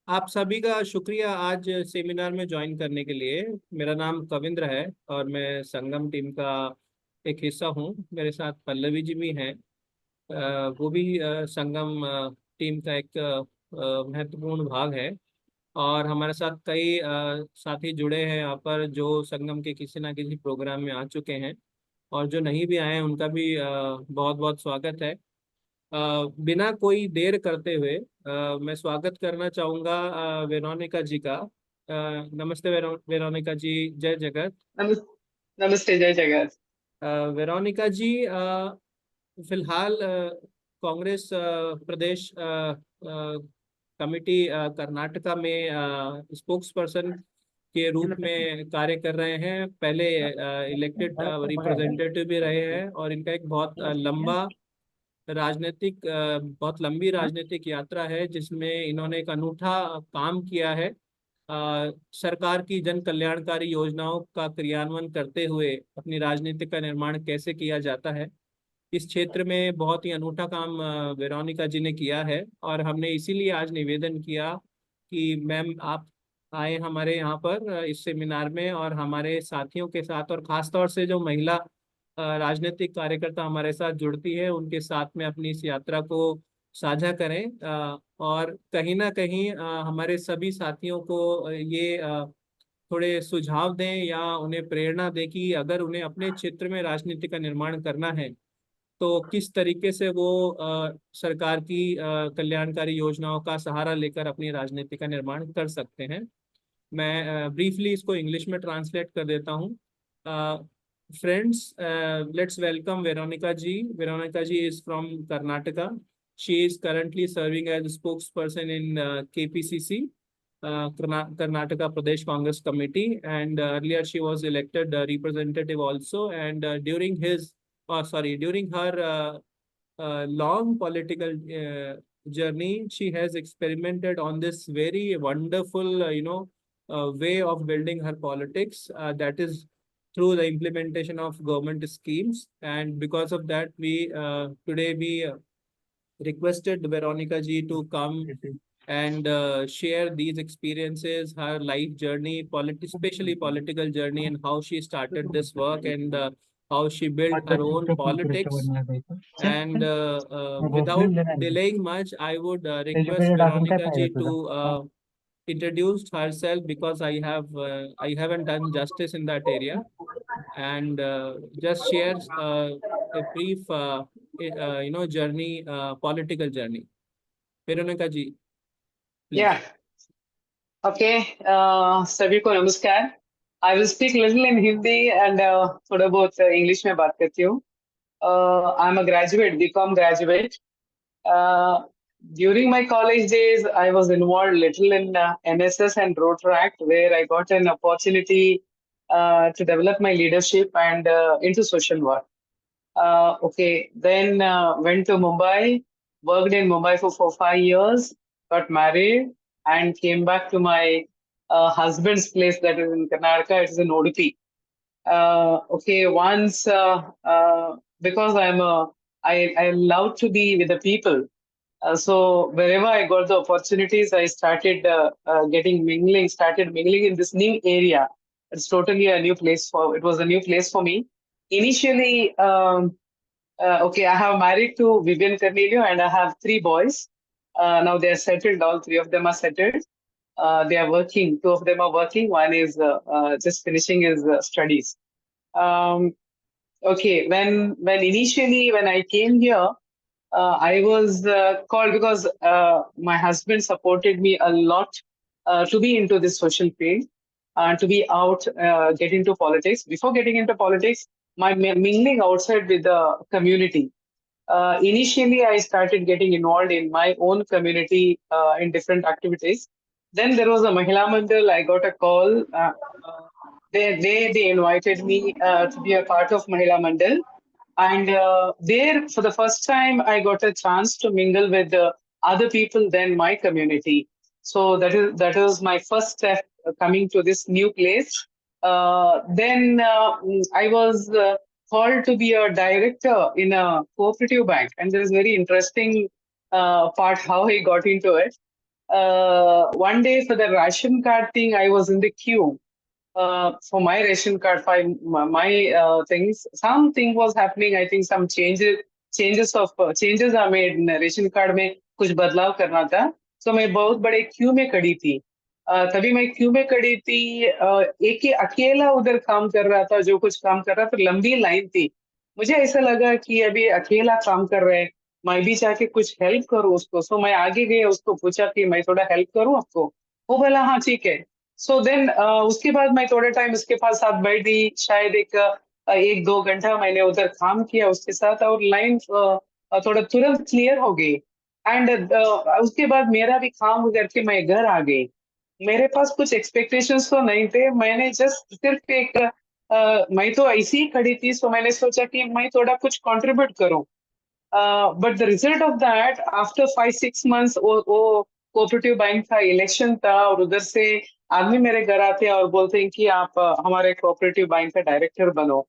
आप सभी का शुक्रिया आज सेमिनार में ज्वाइन करने के लिए। मेरा नाम कविंद्र है और मैं संगम टीम का एक हिस्सा हूँ। मेरे साथ पल्लवी जी भी हैं। वो भी संगम टीम का एक महत्वपूर्ण भाग है। और हमारे साथ कई साथी जुड़े हैं यहाँ पर जो संगम के किसी ना किसी प्रोग्राम में आ चुके हैं। और जो नहीं भी आए हैं उनका भी बहुत बहुत स्वागत है। अ, बिना कोई देर करते हुए मैं स्वागत करना चाहूँगा वेरोनिका जी का। नमस्ते वेरोनिका जी, जय जगत। नमस, नमस्ते, जय जगत। वेरोनिका जी फिलहाल कांग्रेस प्रदेश कमेटी कर्नाटका में स्पोक्स पर्सन के रूप में कार्य कर रहे हैं। पहले इलेक्टेड रिप्रेजेंटेटिव भी रहे हैं और इनका एक बहुत बहुत लंबी राजनीतिक यात्रा है जिसमें इन्होंने एक अनूठा काम किया है। सरकार की जन कल्याणकारी योजनाओं का क्रियान्वयन करते हुए अपनी राजनीति का निर्माण कैसे किया जाता है, इस क्षेत्र में बहुत ही अनूठा काम वेरोनिका जी ने किया है। और हमने इसीलिए आज निवेदन किया कि मैम आप आए हमारे यहाँ पर इस सेमिनार में और हमारे साथियों के साथ, और खासतौर से जो महिला राजनीतिक कार्यकर्ता हमारे साथ जुड़ती है उनके साथ में अपनी इस यात्रा को साझा करें। और कहीं ना कहीं हमारे सभी साथियों को ये थोड़े सुझाव दें या उन्हें प्रेरणा दें कि अगर उन्हें अपने क्षेत्र में राजनीति का निर्माण करना है तो किस तरीके से वो सरकार की कल्याणकारी योजनाओं का सहारा लेकर अपनी राजनीति का निर्माण कर सकते हैं। मैं ब्रीफली इसको इंग्लिश में ट्रांसलेट कर देता हूँ। Friends, let's welcome Veronica ji. Veronica ji is from Karnataka. She is currently serving as a spokesperson in KPCC, Karnataka Pradesh Congress Committee, and earlier she was elected representative also. And during her long political journey, she has experimented on this very wonderful, way of building her politics. That is through the implementation of government schemes, and because of that, we today we requested Veronica ji to come and share these experiences, her life journey, especially political journey, and how she started this work and how she built her own politics. And without delaying much, I would request Veronica ji to introduce herself because I haven't done justice in that area, and just share a brief journey, political journey. Veronica ji, please. Yeah, okay. सभी को नमस्कार. I will speak little in Hindi and थोड़ा बहुत English में बात करती हूँ. I'm a graduate, BCom graduate. Uh, During my college days, I was involved little in NSS and Rotaract, where I got an opportunity to develop my leadership and into social work. Okay, then went to Mumbai, worked in Mumbai for 5 years, got married, and came back to my husband's place that is in Karnataka. It is in Udupi. Okay, once because I love to be with the people. So wherever I got the opportunities, I started started mingling in this new area. It's totally a new place it was a new place for me. Initially, okay, I have married to Vivian Cornelio and I have three boys. Now they are settled. All three of them are settled. They are working. Two of them are working. One is just finishing his studies. Um, okay, when initially when I came here, I was called because my husband supported me a lot to be into this social field and to be out, get into politics. Before getting into politics, my mingling outside with the community. Initially, I started getting involved in my own community in different activities. Then there was a Mahila Mandal. I got a call. They invited me to be a part of Mahila Mandal. And there, for the first time, I got a chance to mingle with other people than my community. So that was my first step coming to this new place. Then I was called to be a director in a cooperative bank, and there is very interesting part how I got into it. One day for the ration card thing, I was in the queue for my ration card, for my things. Something was happening. I think some changes are made in ration card में कुछ बदलाव करना था. So मैं बहुत बड़े Q में खड़ी थी. तभी मैं क्यू में खड़ी थी. एक ही अकेला उधर काम कर रहा था, जो कुछ काम कर रहा था. लंबी लाइन थी. मुझे ऐसा लगा कि अभी अकेला काम कर रहे हैं, मैं भी जाके कुछ हेल्प करूं उसको. सो मैं आगे गई, उसको पूछा कि मैं थोड़ा हेल्प करूं आपको. वो बोला हाँ ठीक है. सो देन उसके बाद मैं थोड़े टाइम उसके पास साथ बैठी. शायद एक दो घंटा मैंने उधर काम किया उसके साथ, और लाइन थोड़ा तुरंत क्लियर हो गई. एंड उसके बाद मेरा भी काम करके मैं घर आ गई. मेरे पास कुछ एक्सपेक्टेशंस तो नहीं थे. मैंने जस्ट सिर्फ मैं तो ऐसी ही खड़ी थी, सो मैंने सोचा कि मैं थोड़ा कुछ कंट्रीब्यूट करूं. But the result of that, after 5-6 months, वो कोऑपरेटिव बैंक का इलेक्शन था, और उधर से आदमी मेरे घर आते हैं और बोलते हैं कि आप हमारे कोऑपरेटिव बैंक का डायरेक्टर बनो.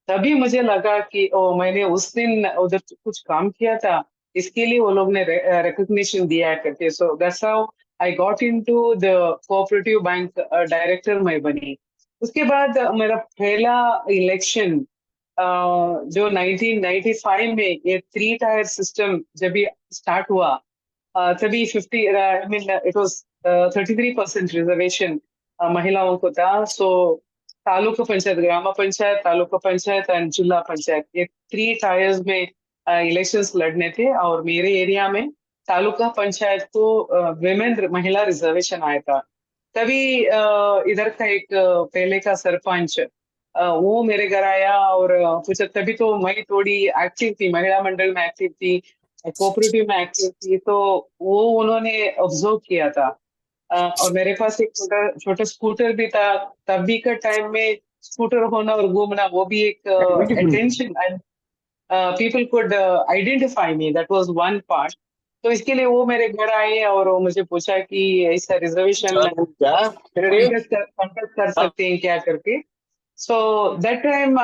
तभी मुझे लगा कि मैंने उस दिन उधर कुछ काम किया था, इसके लिए वो लोग ने रिकग्निशन दिया है करके. So that's how I got into the cooperative bank director मैं बनी. उसके बाद मेरा पहला इलेक्शन जो 1995 में ये 3 टायर सिस्टम जब ये स्टार्ट हुआ, तभी 50 I mean it was 33% reservation महिलाओं को था. सो तालुका पंचायत, ग्राम पंचायत, तालुका पंचायत एंड जिला पंचायत, ये 3 टायर्स में इलेक्शंस लड़ने थे. और मेरे एरिया में तालुका पंचायत को विमेन महिला रिजर्वेशन आया था. तभी इधर का एक पहले का सरपंच वो मेरे घर आया और पूछा. तभी तो मैं थोड़ी एक्टिव थी, महिला मंडल में एक्टिव थी, कोऑपरेटिव में एक्टिव थी. तो वो उन्होंने ऑब्जर्व किया था. और मेरे पास एक छोटा छोटा स्कूटर भी था. तभी का टाइम में स्कूटर होना और घूमना, वो भी एक attention, and people could identify me. That was one part. तो इसके लिए वो मेरे घर आए और वो मुझे पूछा कि ऐसा रिजर्वेशन कॉन्टेस्ट कर सकते हैं क्या करके. सो दैट टाइम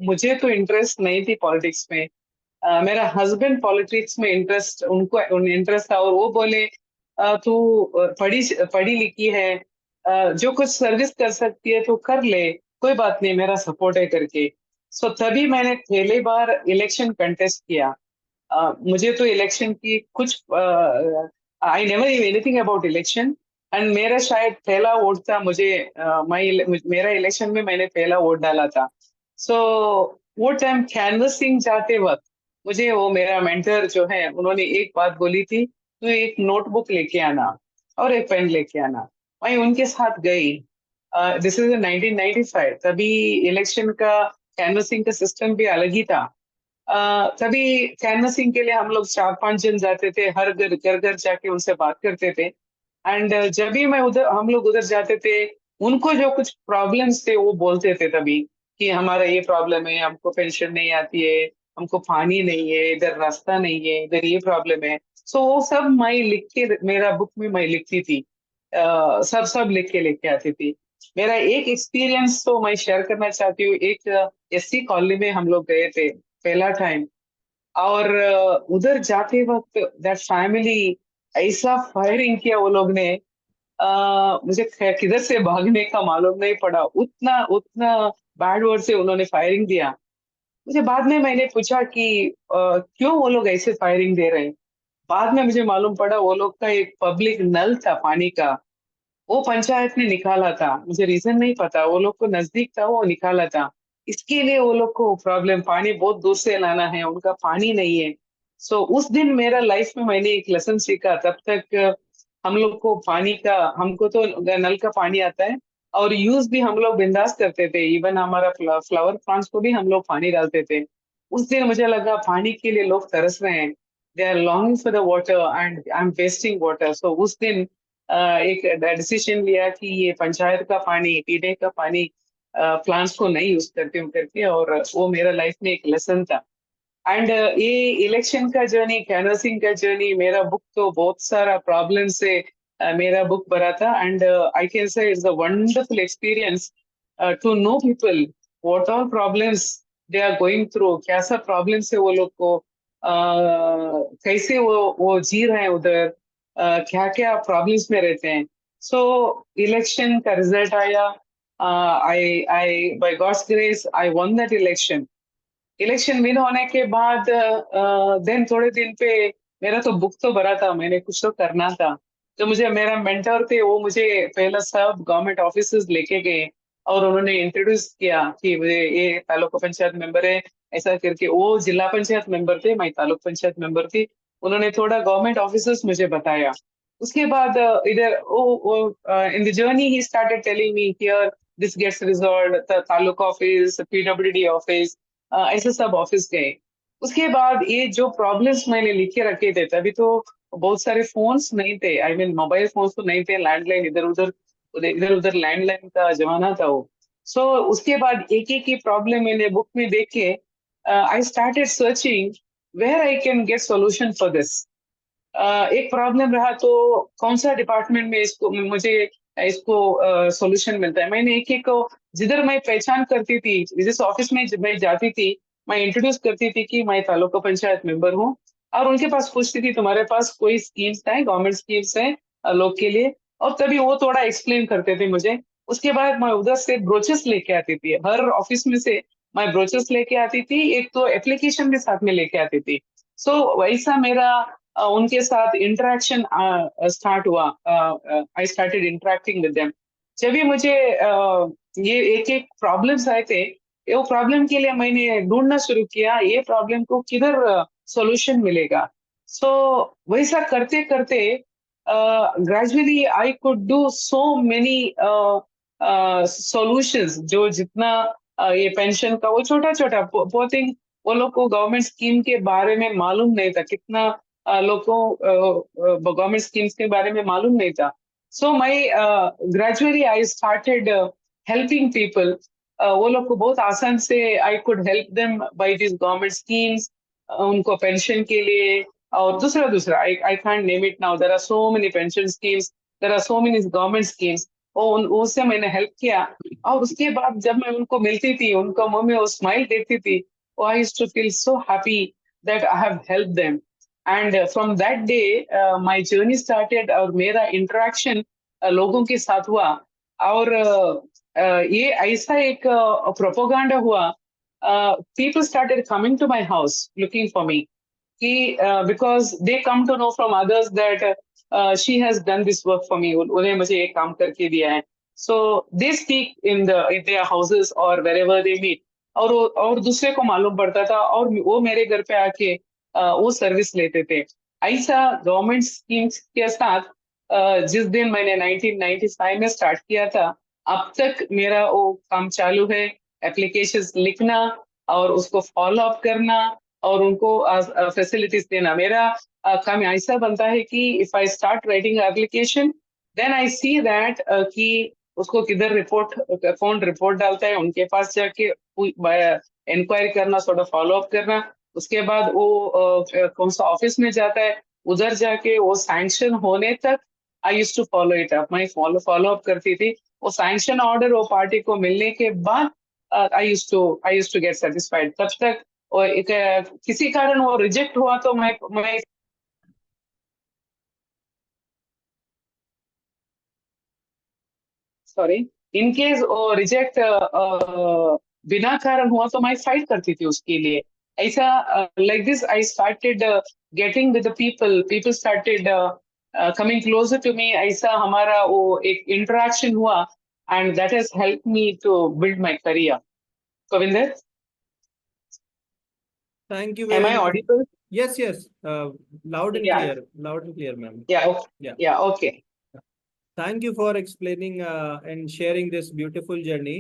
मुझे तो इंटरेस्ट नहीं थी पॉलिटिक्स में. मेरा हस्बैंड पॉलिटिक्स में उनको इंटरेस्ट था, और वो बोले तू पढ़ी पढ़ी लिखी है, जो कुछ सर्विस कर सकती है तो कर ले, कोई बात नहीं, मेरा सपोर्ट है करके. सो तभी मैंने पहली बार इलेक्शन कंटेस्ट किया. मुझे तो इलेक्शन की कुछ I never knew anything about election. And मेरा शायद पहला वोट था. मेरा इलेक्शन में मैंने पहला वोट डाला था. सो वो टाइम कैनवसिंग जाते वक्त मुझे वो मेरा मेंटर जो है, उन्होंने एक बात बोली थी, तो एक नोटबुक लेके आना और एक पेन लेके आना. मैं उनके साथ गई. This is 1995. तभी इलेक्शन का कैनवसिंग का सिस्टम भी अलग ही था. तभी कैनवसिंग के लिए हम लोग 4-5 जन जाते थे, हर घर घर जाके उनसे बात करते थे. एंड जब भी मैं उधर हम लोग उधर जाते थे, उनको जो कुछ प्रॉब्लम्स थे वो बोलते थे तभी, कि हमारा ये प्रॉब्लम है, हमको पेंशन नहीं आती है, हमको पानी नहीं है, इधर रास्ता नहीं है, इधर ये प्रॉब्लम है. सो वो सब मैं लिख के, मेरा बुक में मैं लिखती थी. सब सब लिख के लेके आती थी. मेरा एक एक्सपीरियंस तो मैं शेयर करना चाहती हूँ. एक एससी कॉलोनी में हम लोग गए थे पहला टाइम. और उधर जाते वक्त दैट फैमिली, ऐसा फायरिंग किया वो लोग ने. मुझे किधर से भागने का मालूम नहीं पड़ा. उतना उतना बैड वर्ड से उन्होंने फायरिंग दिया. मुझे बाद में मैंने पूछा कि क्यों वो लोग ऐसे फायरिंग दे रहे हैं. बाद में मुझे मालूम पड़ा वो लोग का एक पब्लिक नल था पानी का, वो पंचायत ने निकाला था. मुझे रीजन नहीं पता, वो लोग को नजदीक था, वो निकाला था. इसके लिए वो लोग को प्रॉब्लम, पानी बहुत दूर से लाना है, उनका पानी नहीं है. सो उस दिन मेरा लाइफ में मैंने एक लेसन सीखा. तब तक हम लोग को पानी का, हमको तो नल का पानी आता है, और यूज भी हम लोग बिंदास करते थे. इवन हमारा फ्लावर प्लांट्स को भी हम लोग पानी डालते थे. उस दिन मुझे लगा पानी के लिए लोग तरस रहे हैं. They are longing for the water and I am wasting water. So उस दिन एक डिसीजन लिया कि ये पंचायत का पानी, पीने का पानी प्लांट्स को नहीं यूज करती हूँ करके. और वो मेरा लाइफ में एक लेसन था. एंड ये इलेक्शन का जर्नी, कैनवसिंग का जर्नी, मेरा बुक तो बहुत सारा प्रॉब्लम से मेरा बुक भरा था. And I can say it's a wonderful experience to know people what all problems they are going through. क्या सब प्रॉब्लम्स है वो लोग को, कैसे वो जी रहे हैं उधर. क्या क्या प्रॉब्लम्स में रहते हैं. सो इलेक्शन का रिजल्ट आया. I by God's grace I won that election. Election win होने के बाद देन थोड़े दिन पे मेरा तो बुक तो भरा था, मैंने कुछ तो करना था. तो मुझे मेरा मेंटर थे, वो मुझे पहला सब गवर्नमेंट ऑफिस लेके गए और उन्होंने इंट्रोड्यूस किया कि मुझे ये तालुका पंचायत मेंबर है, ऐसा करके. वो जिला पंचायत मेंबर थे, मैं तालुक पंचायत मेंबर थी. उन्होंने थोड़ा गवर्नमेंट ऑफिस मुझे बताया. उसके बाद इधर वो इन द जर्नी ही started telling me here this gets resolve, taluka office, PWD office, ऐसे सब ऑफिस गए. उसके बाद ये जो प्रॉब्लम्स मैंने लिख के रखे थे, तभी तो बहुत सारे फोन्स नहीं थे, आई मीन मोबाइल फोन्स तो नहीं थे, लैंडलाइन इधर उधर लैंडलाइन का जमाना था वो. सो उसके बाद एक एक की प्रॉब्लम मैंने बुक में देख के I started searching where I can get solution for this. एक प्रॉब्लम रहा तो कौन सा डिपार्टमेंट में इसको मुझे इसको सॉल्यूशन मिलता है. मैंने एक एक को जिधर मैं पहचान करती थी, जिस ऑफिस में जब मैं जाती थी, मैं इंट्रोड्यूस करती थी कि मैं तालुका पंचायत मेंबर हूँ, और उनके पास पूछती थी तुम्हारे पास कोई स्कीम्स है, गवर्नमेंट स्कीम्स है लोग के लिए, और तभी वो थोड़ा एक्सप्लेन करते थे मुझे. उसके बाद मैं उधर से ब्रोचर्स लेके आती थी, हर ऑफिस में से मैं ब्रोचर्स लेके आती थी, एक तो एप्लीकेशन भी साथ में लेके आती थी. सो वैसा मेरा उनके साथ इंटरेक्शन स्टार्ट हुआ. I started interacting with them. जब भी मुझे ये एक एक प्रॉब्लम्स आए थे, ये वो प्रॉब्लम के लिए मैंने ढूंढना शुरू किया, ये प्रॉब्लम को किधर सॉल्यूशन मिलेगा. सो वैसा करते करते gradually I could do so many solutions. जो जितना ये पेंशन का वो छोटा छोटा पोथिंग, वो लोग को गवर्नमेंट स्कीम के बारे में मालूम नहीं था, कितना लोगों गवर्नमेंट स्कीम्स के बारे में मालूम नहीं था. So my gradually I started helping people. वो लोग को बहुत आसान से I could help them by this government schemes, उनको पेंशन के लिए और दूसरा दूसरा I I can't name it now, there are so many pension schemes, there are so many government schemes. उससे मैंने हेल्प किया. और उसके बाद जब मैं उनको मिलती थी, उनको मुंह में वो स्माइल देखती थी, I used to feel so happy that I have helped them. And from that day, my journey started और मेरा interaction लोगों के साथ हुआ. और ये ऐसा एक प्रोपोगंडा हुआ. People started coming to my house looking for me. Because they come to know from others that she has done this work for me. उन्हें मुझे ये काम करके दिया है. So they speak in their houses or wherever they meet. और दूसरे को मालूम पड़ता था, और वो मेरे घर पे आके वो सर्विस लेते थे. ऐसा गवर्नमेंट स्कीम्स के साथ जिस दिन मैंने 1995 में स्टार्ट किया था, अब तक मेरा वो काम चालू है. एप्लीकेशंस लिखना और उसको फॉलो अप करना और उनको फैसिलिटीज देना. मेरा काम ऐसा बनता है कि if I start writing application, then I see that कि उसको किधर रिपोर्ट, कौन रिपोर्ट डालता है, उनके पास जाके इंक्वायरी करना, थोड़ा फॉलो अप करना. उसके बाद वो कौन सा ऑफिस में जाता है, उधर जाके वो सैंक्शन होने तक I used to follow it up. मैं फॉलो अप करती थी. वो सैंक्शन ऑर्डर वो पार्टी को मिलने के बाद आई यूज टू गेट सेटिस्फाइड. तब तक और एक किसी कारण वो रिजेक्ट हुआ तो मैं सॉरी, इन केस वो रिजेक्ट बिना कारण हुआ तो मैं फाइट करती थी उसके लिए. ऐसा like this I started getting with the people, people started coming closer to me. ऐसा हमारा वो एक इंटरेक्शन हुआ and that has help me to build my career. Kavinder, Thank you ma'am very I much. Audible? Yes, yes. या Loud and clear, ma'am. या Yeah. या okay. Thank you for explaining and sharing this beautiful journey.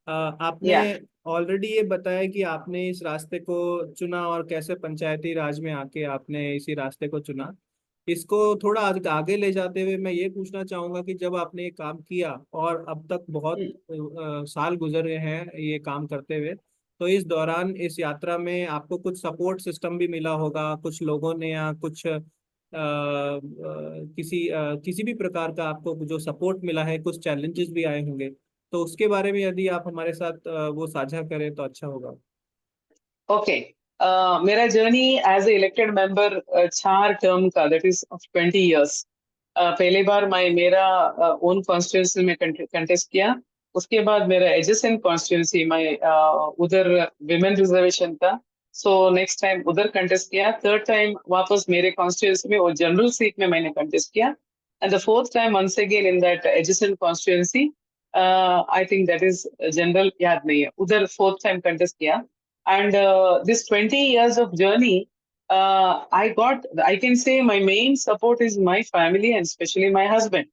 आपने या already ये बताया कि आपने इस रास्ते को चुना और कैसे पंचायती राज में आके आपने इसी रास्ते को चुना. इसको थोड़ा आगे ले जाते हुए मैं ये पूछना चाहूंगा कि जब आपने ये काम किया और अब तक बहुत साल गुजरे हैं ये काम करते हुए, तो इस दौरान इस यात्रा में आपको कुछ सपोर्ट सिस्टम भी मिला होगा, कुछ लोगों ने या कुछ किसी भी प्रकार का आपको जो सपोर्ट मिला है, कुछ चैलेंजेस भी आए होंगे, तो उसके बारे में यदि आप हमारे साथ वो साझा करें तो अच्छा होगा. ओके. मेरा journey as a elected member 4 term का, दैट इज ऑफ 20 years. पहली बार मैं मेरा ओन कॉन्स्टिट्यूंसी में कंटेस्ट किया. उसके बाद मेरा एडजेसेंट कॉन्स्टिट्यूंसी में उधर विमेन रिजर्वेशन था, सो नेक्स्ट टाइम उधर कंटेस्ट किया. थर्ड टाइम वापस मेरे कॉन्स्टिट्यूंसी में और जनरल सीट में मैंने कंटेस्ट किया. And the fourth time once again in that adjacent constituency, I think that is general, याद नहीं है, उधर फोर्थ टाइम कंटेस्ट किया. And this 20 years of journey, I can say my main support is my family and especially my husband.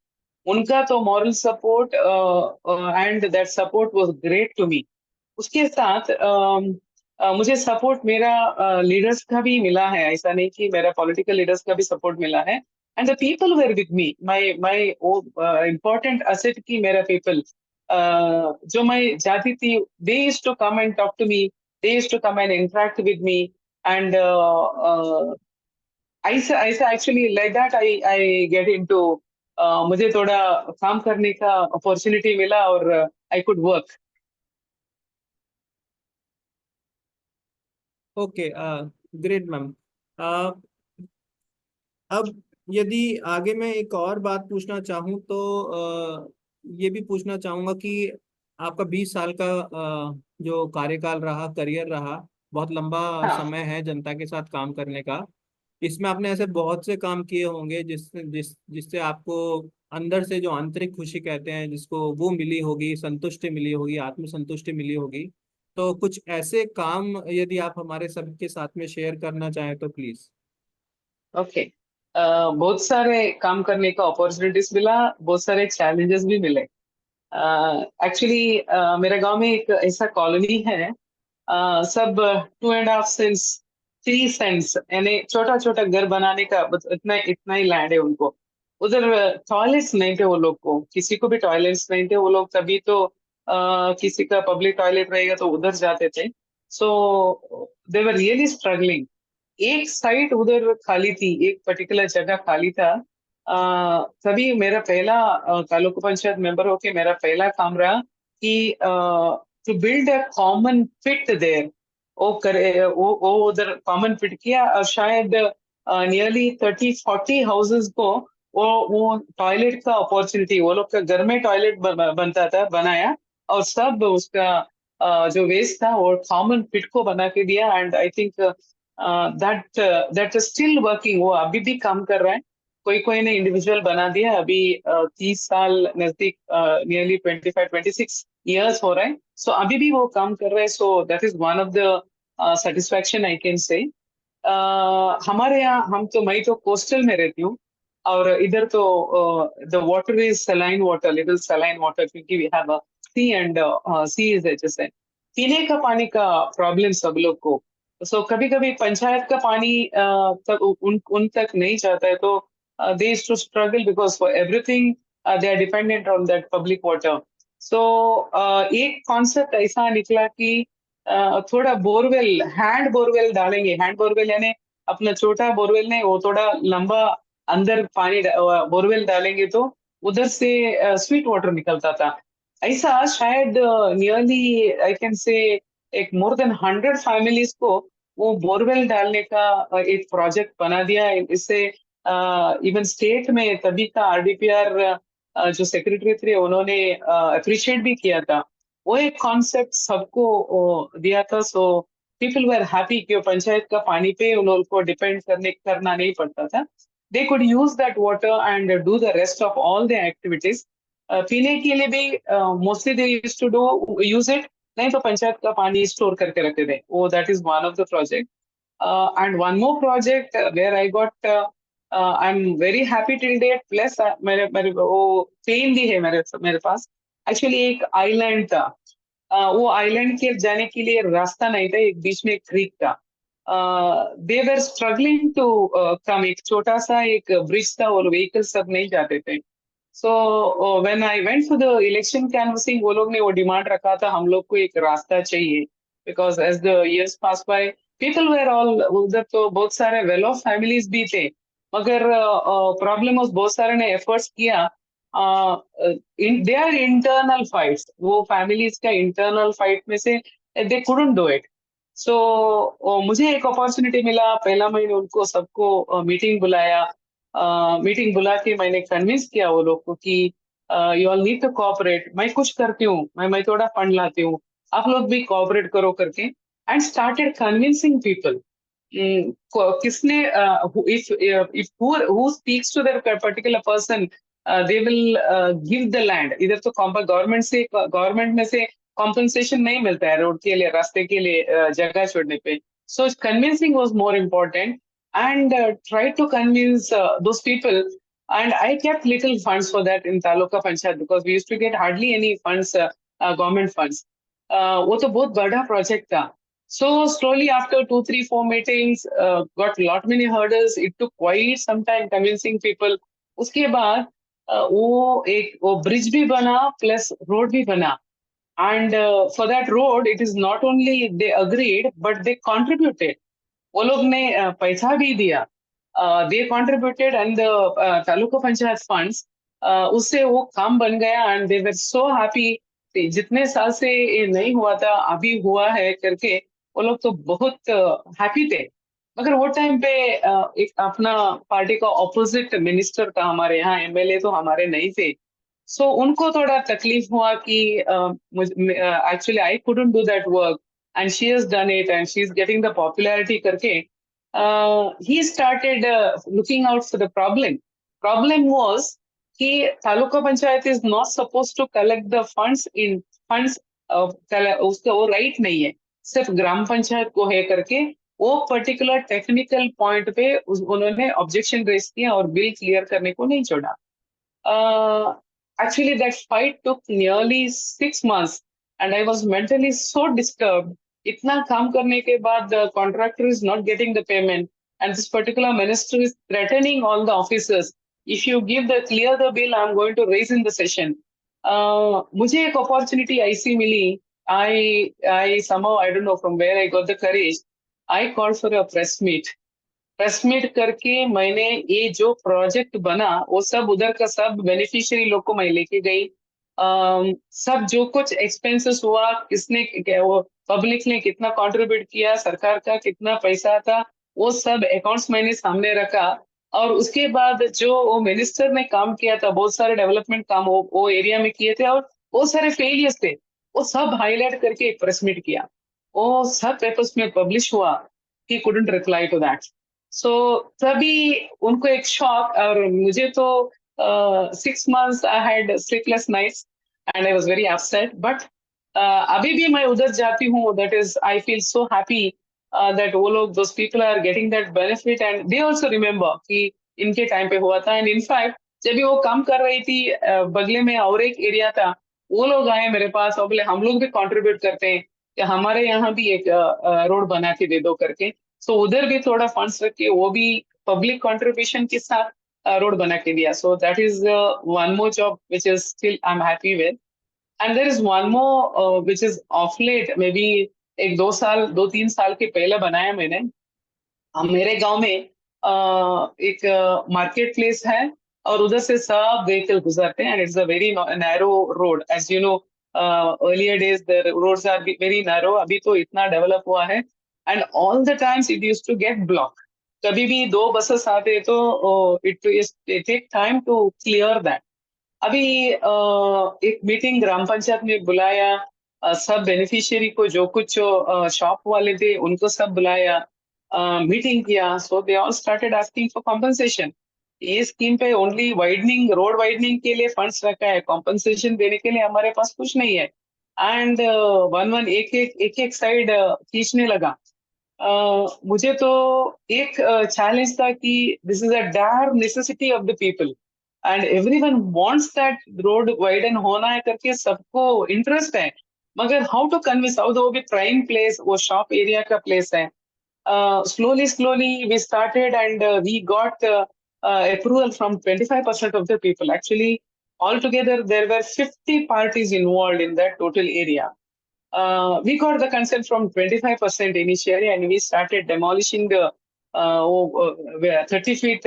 उनका तो moral support and that support was great to me. उसके साथ मुझे सपोर्ट मेरा leaders का भी मिला है. ऐसा नहीं कि मेरा पॉलिटिकल लीडर्स का भी सपोर्ट मिला है. And the people were with me, my important asset की मेरा पीपल, जो मैं जाती थी, they used to come and talk to me, they used to come and interact with me. And ऐसा actually like that I get into मुझे थोड़ा काम करने का अपॉर्चुनिटी मिला और I could work. Okay, great ma'am. अब यदि आगे मैं एक और बात पूछना चाहूँ तो ये भी पूछना चाहूंगा कि आपका 20 साल का जो कार्यकाल रहा, करियर रहा, बहुत लंबा हाँ. समय है जनता के साथ काम करने का. इसमें आपने ऐसे बहुत से काम किए होंगे जिससे आपको अंदर से जो आंतरिक खुशी कहते हैं जिसको, वो मिली होगी, संतुष्टि मिली होगी, आत्मसंतुष्टि मिली होगी. तो कुछ ऐसे काम यदि आप हमारे सबके साथ में शेयर करना चाहें तो प्लीज. ओके. बहुत सारे काम करने का अपॉर्चुनिटीज मिला, बहुत सारे चैलेंजेस भी मिले. एक्चुअली मेरे गांव में एक ऐसा कॉलोनी है, सब 2.5 सेंट्स 3 सेंट्स, यानी छोटा छोटा घर बनाने का बस इतना इतना ही लैंड है उनको. उधर टॉयलेट्स नहीं थे वो लोग को, किसी को भी टॉयलेट्स नहीं थे वो लोग. तभी तो किसी का पब्लिक टॉयलेट रहेगा तो उधर जाते थे. सो दे वर रियली स्ट्रगलिंग. एक साइट उधर खाली थी, एक पर्टिकुलर जगह खाली था. तभी मेरा पहला तालुका पंचायत मेंबर होके मेरा पहला काम रहा कि to build a common pit there. वो उधर कॉमन पिट किया और शायद नियरली 30-40 हाउसेस को वो टॉयलेट का अपॉर्चुनिटी, वो लोग का घर में टॉयलेट बनता था, बनाया. और सब उसका जो वेस्ट था वो कॉमन पिट को बना के दिया. And I think that is still working. वो अभी भी काम कर रहा है. कोई कोई ने इंडिविजुअल बना दिया. अभी 30 साल नजदीक, नियरली 25-26 years हो रहा है. सो अभी भी वो काम कर रहा है. सो that is one of the satisfaction I can से. हमारे यहाँ, मैं तो कोस्टल में रहती हूँ, और इधर तो the water is saline water, little saline water, क्योंकि we have sea and sea is adjacent. पीने का पानी का प्रॉब्लम सब लोग को. सो कभी कभी पंचायत का पानी तक उन तक नहीं जाता है, तो they used to struggle because for everything they are dependent on that public water. So एक कॉन्सेप्ट ऐसा निकला कि थोड़ा बोरवेल, हैंड बोरवेल डालेंगे. हैंड बोरवेल यानी अपना छोटा बोरवेल नहीं, वो थोड़ा लंबा अंदर पानी बोरवेल डालेंगे तो उधर से स्वीट वाटर निकलता था. ऐसा शायद नियरली आई कैन से एक मोर देन 100 फैमिलीज को वो बोरवेल डालने का एक प्रोजेक्ट बना दिया. इससे इवन स्टेट में तभी का आरडीपीआर जो सेक्रेटरी थे उन्होंने अप्रिशिएट भी किया था. वो एक कॉन्सेप्ट सबको दिया था. सो पीपल वर हैप्पी कि पंचायत का पानी पे उन लोगों को डिपेंड करना नहीं पड़ता था. They could use that water and do the rest of all the activities. पीने के लिए भी mostly they used to do use it. नहीं तो पंचायत का पानी स्टोर करके रखते थे. वो that is one of the project. And one more project where I got, I am very happy till date. Plus मेरे मेरे वो पेन भी है मेरे मेरे पास. एक्चुअली एक आइलैंड था. वो आइलैंड के जाने के लिए रास्ता नहीं था. एक बीच में एक क्रीक था. दे वर स्ट्रगलिंग टू कम. एक छोटा सा एक ब्रिज था और व्हीकल सब नहीं जाते थे. So when I went for the election canvassing, वो लोग ने वो डिमांड रखा था हम लोग को एक रास्ता चाहिए. Because as the years pass by, people were all, उधर तो बहुत सारे वेल ऑफ फैमिलीज भी थे, मगर प्रॉब्लम बहुत सारे ने एफर्ट्स किया. दे आर इंटरनल फाइट्स, वो फैमिलीज का इंटरनल फाइट में से दे कुडंट डू इट. सो मुझे एक अपॉर्चुनिटी मिला, पहला महीने उनको सबको मीटिंग बुलाया। मीटिंग बुला के मैंने कन्विंस किया वो लोग को कि you all need to cooperate, मैं कुछ करती हूँ, मैं थोड़ा फंड लाती हूँ, आप लोग भी कोऑपरेट करो करके, एंड स्टार्टेड कन्विंसिंग पीपल। किसने if who speaks to that particular person, they will give the land। इधर तो गवर्नमेंट में से कॉम्पनसेशन नहीं मिलता है रोड के लिए, रास्ते के लिए, जगह छोड़ने पे। So convincing was more important, and try to convince those people, and I kept little funds for that in Taluka Panchayat because we used to get hardly any funds, government funds। वो तो बहुत बड़ा project था। So slowly after 2, 3, 4 meetings, got lot many hurdles. It took quite some time convincing people। उसके बाद वो bridge भी बना प्लस रोड भी बना। And for that road, it is not only they agreed, but they contributed। वो लोग ने पैसा भी दिया। They contributed and the taluka panchayat funds, उससे वो काम बन गया, and they were so happy. जितने साल से ये नहीं हुआ था अभी हुआ है करके वो लोग तो बहुत हैप्पी थे। मगर वो टाइम पे एक अपना पार्टी का ऑपोजिट मिनिस्टर था हमारे यहाँ, एमएलए तो हमारे नहीं थे। सो उनको थोड़ा तकलीफ हुआ कि actually I couldn't do that work and she has done it and she's getting the popularity karke, he started looking out for the problem was कि taluka panchayat is not supposed to collect the funds, उसका वो right नहीं है, सिर्फ ग्राम पंचायत को है करके वो पर्टिकुलर टेक्निकल पॉइंट पे उन्होंने ऑब्जेक्शन रेज किया और बिल क्लियर करने को नहीं छोड़ा। Actually that fight took nearly 6 months and I was mentally so disturbed। इतना काम करने के बाद the contractor is not getting the payment and this particular minister is threatening all the officers, if you give the clear the bill I'm going to raise in the session। मुझे एक opportunity ऐसी मिली। I somehow, I don't know from where I got the courage, I called for a press meet करके मैंने ये जो project बना वो सब उधर का सब बेनिफिशियरी लोग को मैं लेके गई। सब जो कुछ एक्सपेंसेस हुआ, किसने वो पब्लिक ने कितना कंट्रीब्यूट किया, सरकार का कितना पैसा था, वो सब अकाउंट्स मैंने सामने रखा। और उसके बाद जो वो मिनिस्टर ने काम किया था, बहुत सारे डेवलपमेंट काम वो एरिया में किए थे और बहुत सारे फेलियर्स थे, वो सब हाईलाइट करके एक प्रेस मीट किया। वो सब पेपर्स में पब्लिश हुआ। He couldn't reply to that. So तभी उनको एक शॉक, और मुझे तो 6 months I had sleepless nights and I was very upset. But अभी भी मैं उधर जाती हूँ, that is I feel so happy that वो लोग those people are getting that benefit and they also remember कि इनके टाइम पे हुआ था। एंड इनफैक्ट जब भी वो काम कर रही थी, बगले में और एक एरिया था, वो लोग आए मेरे पास और बोले हम लोग भी कंट्रीब्यूट करते हैं कि हमारे यहाँ भी एक रोड बना के दे दो करके। सो उधर भी थोड़ा फंड्स रख के वो भी पब्लिक कंट्रीब्यूशन के साथ रोड बना के दिया। So that is one more job which is still I am happy with. And there is one more which is of late, maybe एक 2 3 साल के पहले बनाया मैंने। मेरे गांव में एक मार्केट प्लेस है और उधर से सब व्हीकल गुजरते हैं, and it's a very narrow road. As you know, earlier days the roads are very narrow, अभी तो इतना डेवलप हुआ है। And all the times it used to get block. कभी भी 2 बसेस आते तो it take time to clear that. अभी एक मीटिंग ग्राम पंचायत में बुलाया, सब बेनिफिशियरी को, जो कुछ शॉप वाले थे उनको सब बुलाया, मीटिंग किया। So they all started asking for compensation. ये स्कीम पे ओनली वाइडनिंग, रोड वाइडनिंग के लिए फंड्स रखा है, कॉम्पनसेशन देने के लिए हमारे पास कुछ नहीं है। एंड एक साइड खींचने लगा। मुझे तो एक चैलेंज था कि this is a dire necessity of the people and everyone wants that road widen होना है करके, सबको इंटरेस्ट है। मगर हाउ टू कन्विंस, हाउ वो भी प्राइम प्लेस, वो शॉप एरिया का प्लेस है। slowly we started and we got approval from 25% of the people। Actually altogether there were 50 parties involved in that total area। We got the consent from 25% initially and we started demolishing the 30 feet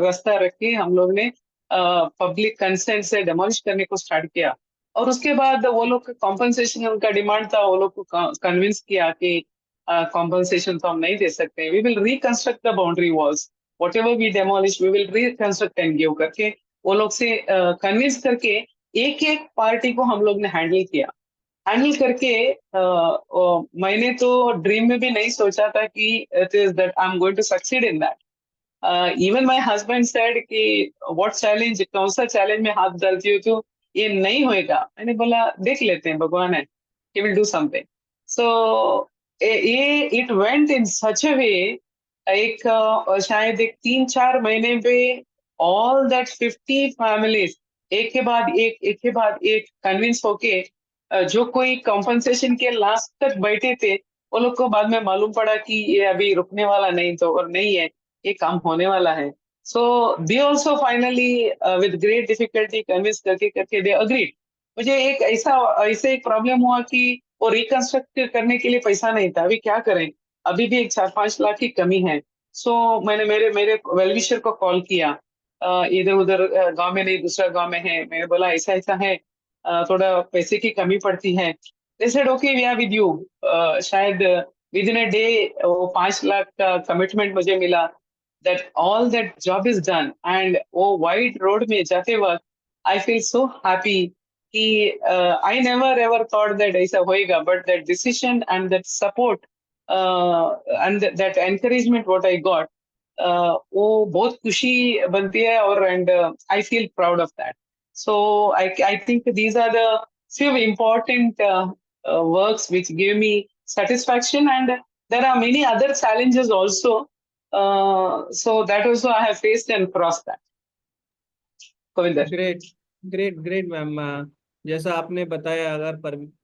रास्ता रख के हम लोग ने public consent से demolish करने को start किया। और उसके बाद वो लोग कॉम्पनसेशन उनका डिमांड था, वो लोग को कन्विंस किया कि कॉम्पनसेशन तो हम नहीं दे सकते, we will reconstruct the boundary walls, whatever we demolish we will reconstruct and give करके वो लोग से कन्विंस करके एक एक पार्टी को हम लोग ने हैंडल किया। हैंडल करके मैंने तो ड्रीम में भी नहीं सोचा था कि it is that I am going to succeed in that. Even my husband said कि व्हाट चैलेंज, कौन सा चैलेंज में हाथ डालती हो तो ये नहीं होएगा। मैंने बोला देख लेते हैं, भगवान है, ही विल डू समथिंग। सो ये इट वेंट इन सच अ वे, एक शायद एक 3-4 महीने पे ऑल दैट 50 फैमिलीज एक के बाद एक कन्विंस होके जो कोई कॉम्पनसेशन के लास्ट तक बैठे थे, वो लोग को बाद में मालूम पड़ा कि ये अभी रुकने वाला नहीं तो और नहीं है, ये काम होने वाला है। So they also finally with great difficulty convince करके करके दे अग्रीड। मुझे एक ऐसे एक प्रॉब्लम हुआ कि वो रिकंस्ट्रक्ट करने के लिए पैसा नहीं था, अभी क्या करें, अभी भी एक 4-5 लाख की कमी है। सो मैंने मेरे मेरे वेलविशर को कॉल किया, इधर उधर गांव में नहीं दूसरा गांव में है, मैंने बोला ऐसा ऐसा है, थोड़ा पैसे की कमी पड़ती है। They said okay we are with you. शायद विद इन अ डे वो 5 लाख का कमिटमेंट मुझे मिला, that all that job is done, and वो वाइड रोड में जाते वक्त आई फील सो हैप्पी कि I never ever thought that ऐसा होएगा, but that decision and that support and that encouragement what I got, वो बहुत खुशी बनती है, और and I feel proud of that. So I think these are the few important works which give me satisfaction, and there are many other challenges also. So that also I have faced and crossed that. Govinder. Great great great ma'am. जैसा आपने बताया, अगर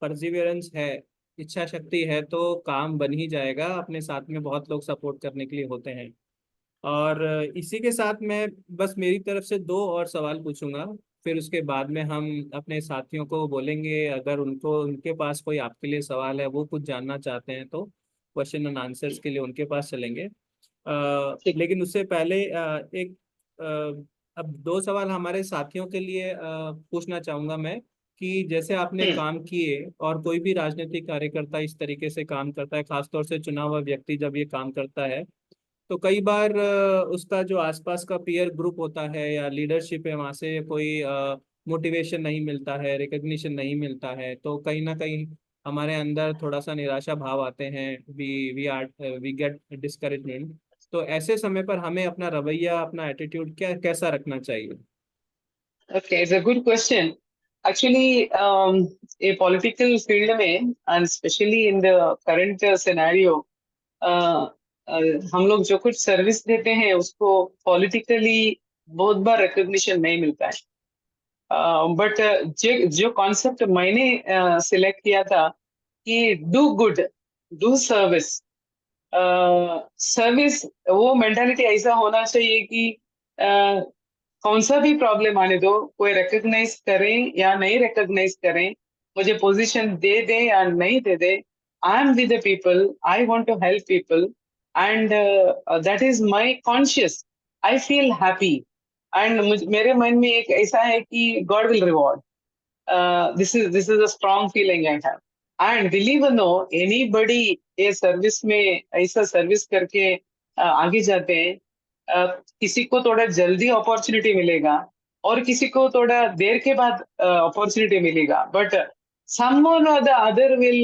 Perseverance है, इच्छा शक्ति है, तो काम बन ही जाएगा। अपने साथ में बहुत लोग सपोर्ट करने के लिए होते हैं। और इसी के साथ मैं बस मेरी तरफ से दो और सवाल पूछूंगा, फिर उसके बाद में हम अपने साथियों को बोलेंगे, अगर उनको उनके पास कोई आपके लिए सवाल है, वो कुछ जानना चाहते हैं, तो क्वेश्चन एंड आंसर्स के लिए उनके पास चलेंगे। ठीक। लेकिन उससे पहले एक अब दो सवाल हमारे साथियों के लिए पूछना चाहूंगा मैं, कि जैसे आपने हम्म। काम किए और कोई भी राजनीतिक कार्यकर्ता इस तरीके से काम करता है, खासतौर से चुना हुआ व्यक्ति जब ये काम करता है, तो कई बार उसका जो आसपास का पीयर ग्रुप होता है या लीडरशिप है, वहाँ से कोई मोटिवेशन नहीं मिलता है, रिकग्निशन नहीं मिलता है, तो कहीं ना कहीं हमारे अंदर थोड़ा सा निराशा भाव आते हैं, वी गेट डिस्करेजमेंट। तो ऐसे समय पर हमें अपना रवैया, अपना एटीट्यूड क्या कैसा रखना चाहिए? Okay, it's a good question. Actually, a political field में, and especially in the current scenario, uh, हम लोग जो कुछ सर्विस देते हैं उसको पॉलिटिकली बहुत बार रिकग्निशन नहीं मिलता है। बट जो कॉन्सेप्ट मैंने सिलेक्ट किया था कि do good, do service, service, वो मेंटालिटी ऐसा होना चाहिए कि कौन सा भी प्रॉब्लम आने दो, कोई रिकॉग्नाइज करें या नहीं रिकॉग्नाइज करें, मुझे पोजीशन दे दे या नहीं दे दे, I am with the people, I want to help people, and that is my conscious, I feel happy. And मेरे मन में एक ऐसा है कि God will reward, this is a strong feeling I have. And believe or no, anybody ये service में ऐसा सर्विस करके आगे जाते हैं, किसी को थोड़ा जल्दी अपॉर्चुनिटी मिलेगा और किसी को थोड़ा देर के बाद अपॉर्चुनिटी मिलेगा, but someone or the other will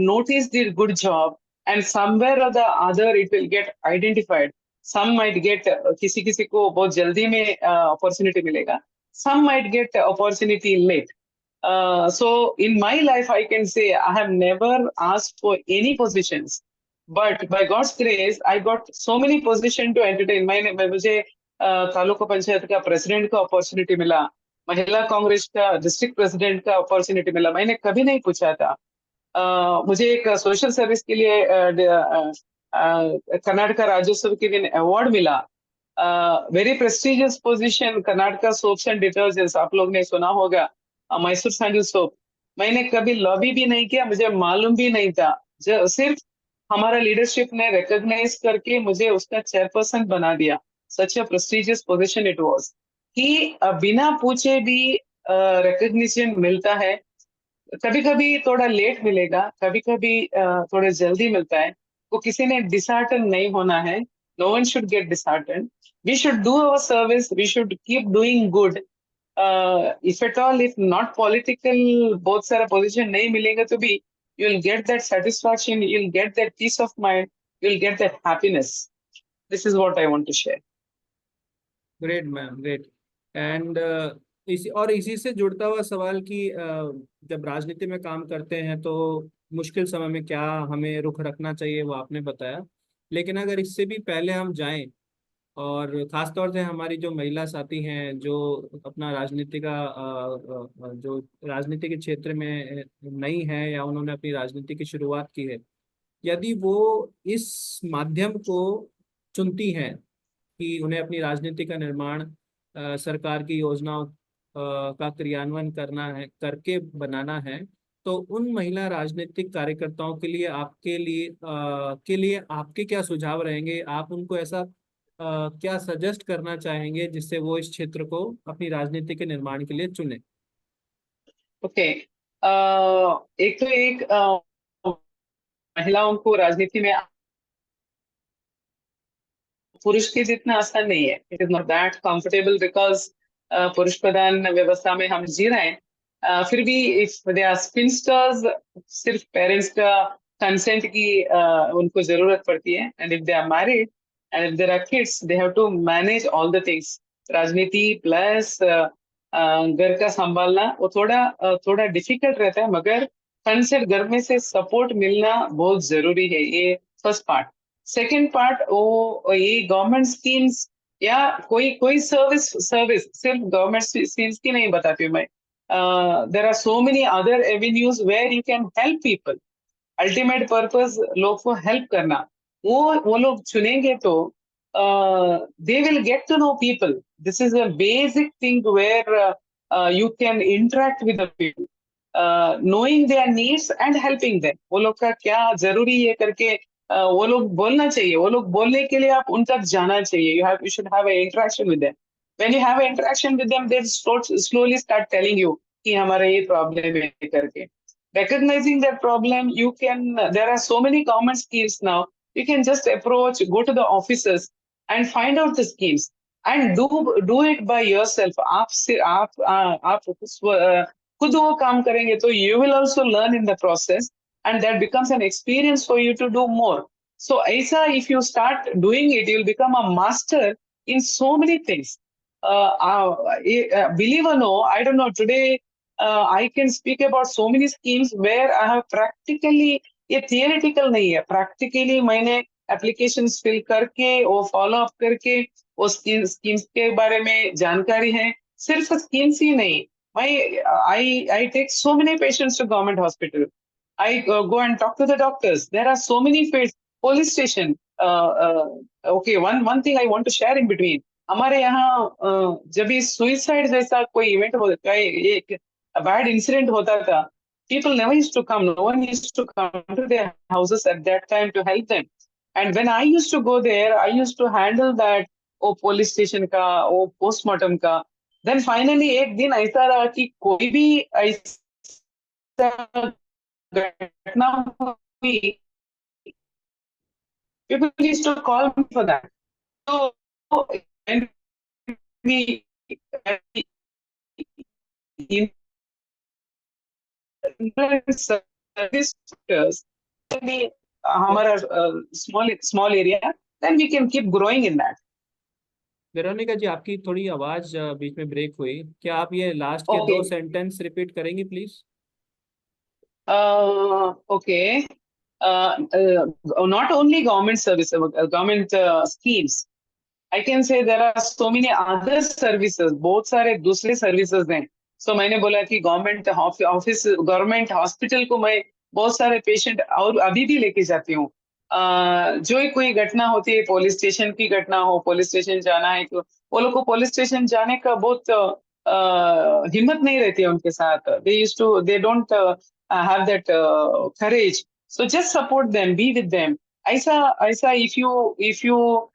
notice the good job, and somewhere or the other it will get identified. Some might get किसी किसी को बहुत जल्दी में अपॉर्चुनिटी मिलेगा, some might get opportunity late. So in my life, I can say I have never asked for any positions, but by God's grace, I got so many positions to entertain. मुझे तालुका पंचायत का president का opportunity मिला, महिला कांग्रेस का district president का opportunity मिला, मैंने कभी नहीं पूछा था। मुझे एक सोशल सर्विस के लिए कर्नाटका राज्योत्सव के दिन अवार्ड मिला, very prestigious position, Karnataka soaps and detergents, आप लोग ने सुना होगा, मैसूर सैंडल सोप। मैंने कभी लॉबी भी नहीं किया, मुझे मालूम भी नहीं था, सिर्फ हमारा लीडरशिप ने रिकॉग्नाइज करके मुझे उसका चेयरपर्सन बना दिया। Such a prestigious position it was, कि बिना पूछे भी रिकॉग्निशन मिलता है। कभी कभी थोड़ा लेट मिलेगा, कभी कभी थोड़ा जल्दी मिलता है, को किसी ने disheartened नहीं होना है. No one should get disheartened. We should do our service. We should keep doing good. If at all, if not political, बहुत सारा position नहीं मिलेगा तो भी you'll get that satisfaction, you'll get that peace of mind, you'll get that happiness. This is what I want to share. Great ma'am, great. And इसी से जुड़ता हुआ सवाल कि जब राजनीति में काम करते हैं तो मुश्किल समय में क्या हमें रुख रखना चाहिए वो आपने बताया. लेकिन अगर इससे भी पहले हम जाएं, और खासतौर से हमारी जो महिला साथी हैं जो अपना राजनीति का जो राजनीति के क्षेत्र में नई है या उन्होंने अपनी राजनीति की शुरुआत की है, यदि वो इस माध्यम को चुनती हैं कि उन्हें अपनी राजनीति का निर्माण सरकार की योजनाओं का क्रियान्वयन करना है, करके बनाना है, तो उन महिला राजनीतिक कार्यकर्ताओं के लिए आपके क्या सुझाव रहेंगे? आप उनको ऐसा क्या सजेस्ट करना चाहेंगे जिससे वो इस क्षेत्र को अपनी राजनीति के निर्माण के लिए चुने? ओके. एक तो एक महिलाओं को राजनीति में पुरुष के जितना आसान नहीं है. It is not that comfortable because पुरुष प्रधान व्यवस्था में हम जी रहे हैं. फिर भी इफ दे आर स्पिंस्टर्स, सिर्फ पेरेंट्स का कंसेंट की उनको जरूरत पड़ती है. And if they are married and if there are kids, they have to manage all the things. राजनीति प्लस घर का संभालना वो थोड़ा डिफिकल्ट रहता है, मगर कंसेंट घर में से सपोर्ट मिलना बहुत जरूरी है. ये फर्स्ट पार्ट. सेकेंड पार्ट, वो ये गवर्नमेंट स्कीम्स या कोई सर्विस सिर्फ गवर्नमेंट स्कीम्स की नहीं बताती हूँ मैं. There are so many other avenues where you can help people. Ultimate purpose लोग को हेल्प करना. वो लोग चुनेंगे तो they will get to know people. This is a basic thing where you can interact with the people, knowing their needs and helping them. वो लोग का क्या जरूरी है करके वो लोग बोलना चाहिए. वो लोग बोलने के लिए आप उन तक जाना चाहिए. You should have an interaction with them. When you have an interaction with them, they slowly start telling you कि हमारा ये problem है करके. Recognizing that problem, there are so many government schemes now. You can just approach, go to the offices and find out the schemes and do it by yourself. आप खुद वो काम करेंगे तो you will also learn in the process, and that becomes an experience for you to do more. So Aisa, if you start doing it, you'll become a master in so many things. Believe or no, I don't know, today I can speak about so many schemes where I have practically, ये theoretical नहीं है, practically मैंने applications fill करके वो follow up करके वो schemes के बारे में जानकारी है. सिर्फ schemes ही नहीं, I take so many patients to government hospital. I go and talk to the doctors. There are so many fields. Police station. Okay, one thing I want to share in between. हमारे यहाँ जब भी suicide जैसा कोई event होता है, एक bad incident होता था, people never used to come. No one used to come to their houses at that time to help them. And when I used to go there, I used to handle that. वो police station का, वो postmortem का. Then finally एक दिन ऐसा रहा कि कोई भी ऐसा घटना हुई, people used to call me for that. So when we service sectors, हमारा small area, then we can keep growing in that. Veronica ji, आपकी थोड़ी आवाज बीच में ब्रेक हुई. क्या आप ये लास्ट के Okay. 2 सेंटेंस रिपीट करेंगी please? Okay. Not only government services, government schemes. I can say there are so many other services, बहुत सारे दूसरे services हैं. So मैंने बोला कि government office, government hospital को मैं बहुत सारे patient और अभी भी लेके जाती हूँ. जो कोई घटना होती है, पुलिस स्टेशन की घटना हो, पुलिस स्टेशन जाना है तो वो लोग को पुलिस स्टेशन जाने का बहुत हिम्मत नहीं रहती है उनके साथ. They don't have that courage. So just support them, be with them. Aisa, if you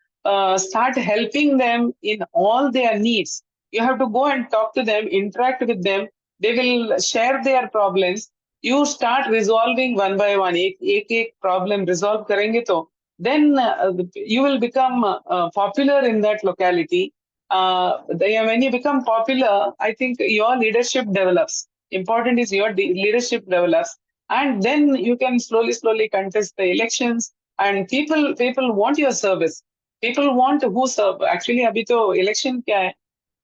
start helping them in all their needs, you have to go and talk to them, interact with them. They will share their problems. you start resolving one by one. एक problem resolve करेंगे तो then you will become popular in that locality. When you become popular, I think your leadership develops. Important is your leadership develops, and then you can slowly contest the elections, and people want your service. People want who serve. Actually, अभी तो election क्या है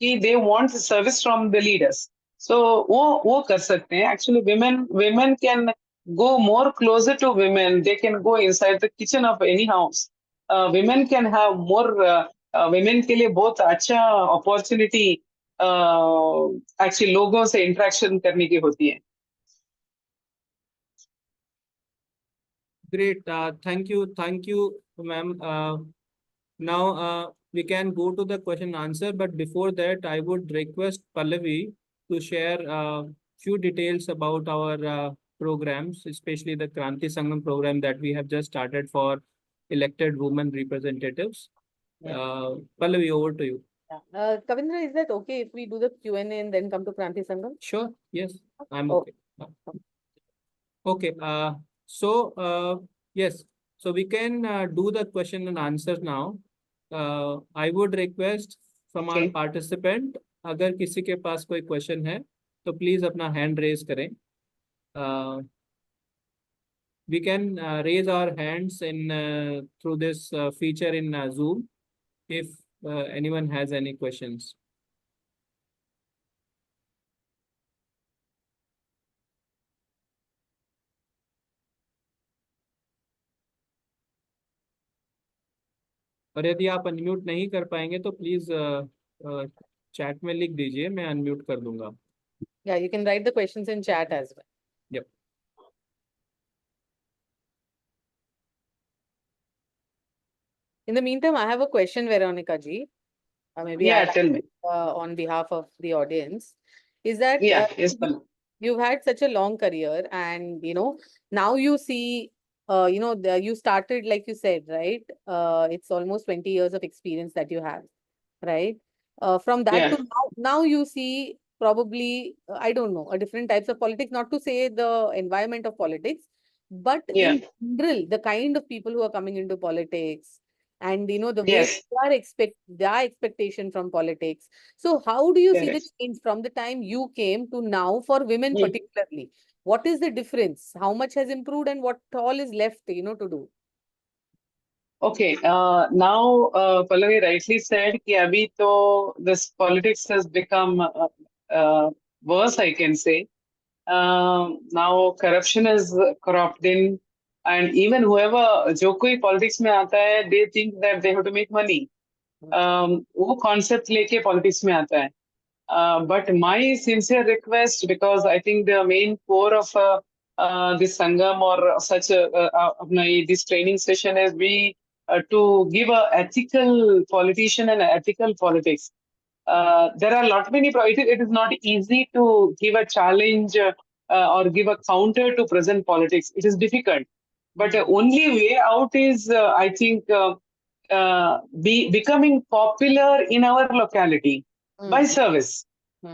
कि they want service from the leaders. So वो कर सकते हैं. Actually, women can go more closer to women. They can go inside the kitchen of any house. Women can have more. Women के लिए बहुत अच्छा opportunity actually लोगों से interaction करने की होती है. Great. Thank you, ma'am. Now we can go to the question answer, but before that, I would request Pallavi to share few details about our programs, especially the Kranti Sangam program that we have just started for elected women representatives. Yeah. Pallavi, over to you. Kavindra, is that okay if we do the Q&A and then come to Kranti Sangam? Sure. Yes, I'm okay. Okay. Yes. So we can do the question and answers now. I would request from our participant, अगर किसी के पास कोई question है तो please अपना hand raise करें. We can raise our hands in through this feature in Zoom if anyone has any questions. और यदि आप अनम्यूट नहीं कर पाएंगे तो प्लीज चैट में लिख दीजिए, मैं अनम्यूट कर दूंगा. Yeah, you can write the questions in chat as well. Yep. In the meantime, I have a question, Veronica ji. Maybe Tell me. On behalf of the audience, is that Yes, you've had such a long career, and now you see, you started, like you said, right? It's almost 20 years of experience that you have, right? From that to now you see probably, I don't know, a different types of politics, not to say the environment of politics, but in general, the kind of people who are coming into politics and, the way their expectation from politics. So how do you see the change from the time you came to now for women particularly? What is the difference? How much has improved and what all is left, to do? Okay, now Pallavi rightly said कि अभी तो this politics has become worse, I can say. Now corruption is cropped in, and even whoever जो कोई politics में आता है, they think that they have to make money. वो concept लेके politics में आता है. But my sincere request, because I think the main core of this Sangam or such this training session is to give a ethical politician and ethical politics. There are lot many. It is not easy to give a challenge or give a counter to present politics. It is difficult, but the only way out is, I think, becoming popular in our locality by service.